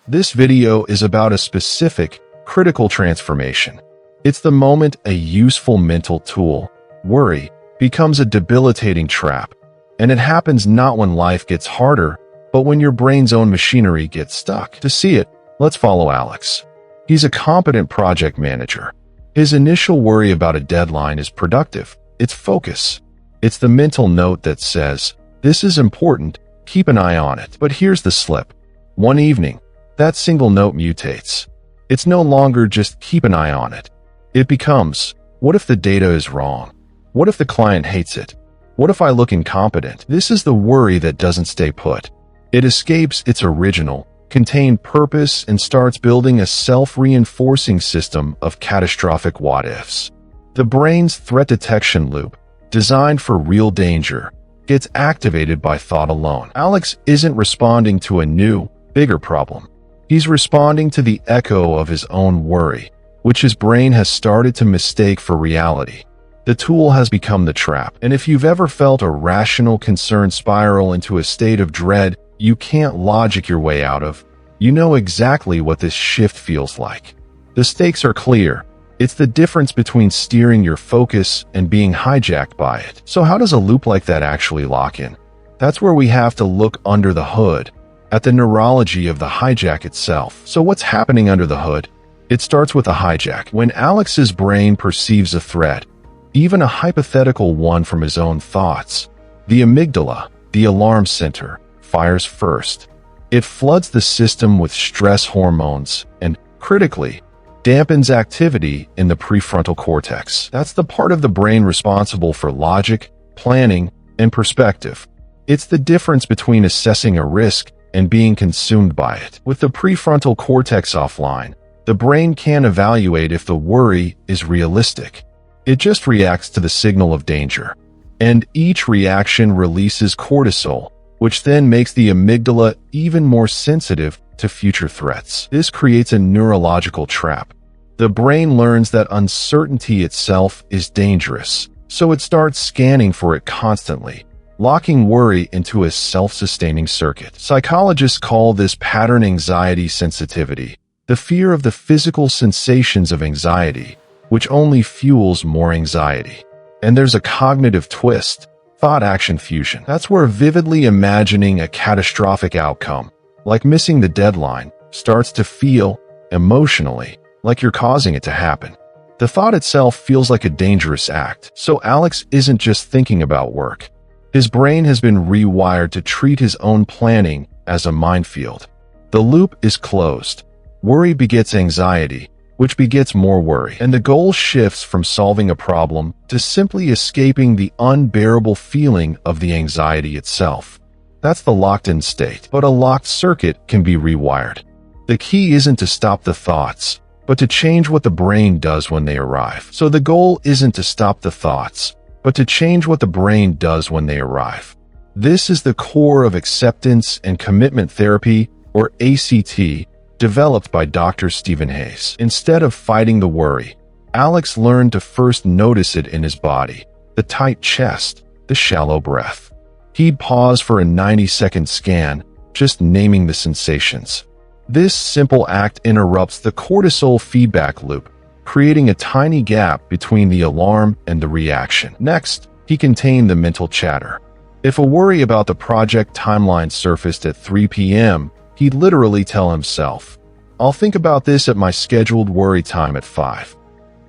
This video is about a specific, critical transformation. It's the moment a useful mental tool, worry, becomes a debilitating trap. And it happens not when life gets harder, but when your brain's own machinery gets stuck. To see it, let's follow Alex. He's a competent project manager. His initial worry about a deadline is productive. It's focus. It's the mental note that says, "This is important, keep an eye on it." But here's the slip. One evening, that single note mutates. It's no longer just keep an eye on it. It becomes, what if the data is wrong? What if the client hates it? What if I look incompetent? This is the worry that doesn't stay put. It escapes its original, contained purpose and starts building a self-reinforcing system of catastrophic what-ifs. The brain's threat detection loop, designed for real danger, gets activated by thought alone. Alex isn't responding to a new, bigger problem. He's responding to the echo of his own worry, which his brain has started to mistake for reality. The tool has become the trap. And if you've ever felt a rational concern spiral into a state of dread you can't logic your way out of, you know exactly what this shift feels like. The stakes are clear. It's the difference between steering your focus and being hijacked by it. So how does a loop like that actually lock in? That's where we have to look under the hood, at the neurology of the hijack itself. So what's happening under the hood? It starts with a hijack. When Alex's brain perceives a threat, even a hypothetical one from his own thoughts, the amygdala, the alarm center, fires first. It floods the system with stress hormones and, critically, dampens activity in the prefrontal cortex. That's the part of the brain responsible for logic, planning, and perspective. It's the difference between assessing a risk and being consumed by it. With the prefrontal cortex offline, the brain can't evaluate if the worry is realistic. It just reacts to the signal of danger. And each reaction releases cortisol, which then makes the amygdala even more sensitive to future threats. This creates a neurological trap. The brain learns that uncertainty itself is dangerous, so it starts scanning for it constantly, locking worry into a self-sustaining circuit. Psychologists call this pattern anxiety sensitivity, the fear of the physical sensations of anxiety, which only fuels more anxiety. And there's a cognitive twist, thought-action fusion. That's where vividly imagining a catastrophic outcome, like missing the deadline, starts to feel, emotionally, like you're causing it to happen. The thought itself feels like a dangerous act. So Alex isn't just thinking about work. His brain has been rewired to treat his own planning as a minefield. The loop is closed. Worry begets anxiety, which begets more worry. And the goal shifts from solving a problem to simply escaping the unbearable feeling of the anxiety itself. That's the locked-in state. But a locked circuit can be rewired. The key isn't to stop the thoughts, but to change what the brain does when they arrive. So the goal isn't to stop the thoughts, but to change what the brain does when they arrive. This is the core of acceptance and commitment therapy, or ACT, developed by Dr. Stephen Hayes. Instead of fighting the worry, Alex learned to first notice it in his body, the tight chest, the shallow breath. He'd pause for a 90-second scan, just naming the sensations. This simple act interrupts the cortisol feedback loop, creating a tiny gap between the alarm and the reaction. Next, he contained the mental chatter. If a worry about the project timeline surfaced at 3 p.m., he'd literally tell himself, "I'll think about this at my scheduled worry time at 5.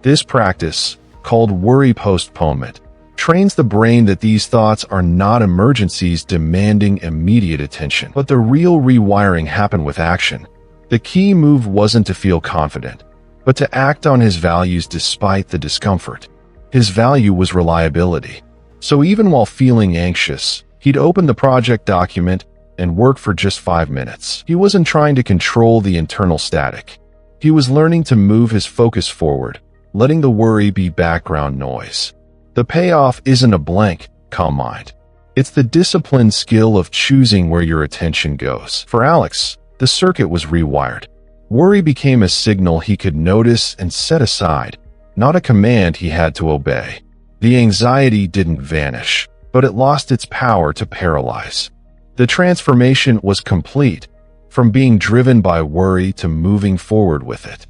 This practice, called worry postponement, trains the brain that these thoughts are not emergencies demanding immediate attention. But the real rewiring happened with action. The key move wasn't to feel confident, but to act on his values despite the discomfort. His value was reliability. So even while feeling anxious, he'd open the project document and work for just 5 minutes. He wasn't trying to control the internal static. He was learning to move his focus forward, letting the worry be background noise. The payoff isn't a blank, calm mind. It's the disciplined skill of choosing where your attention goes. For Alex, the circuit was rewired. Worry became a signal he could notice and set aside, not a command he had to obey. The anxiety didn't vanish, but it lost its power to paralyze. The transformation was complete. from being driven by worry to moving forward with it.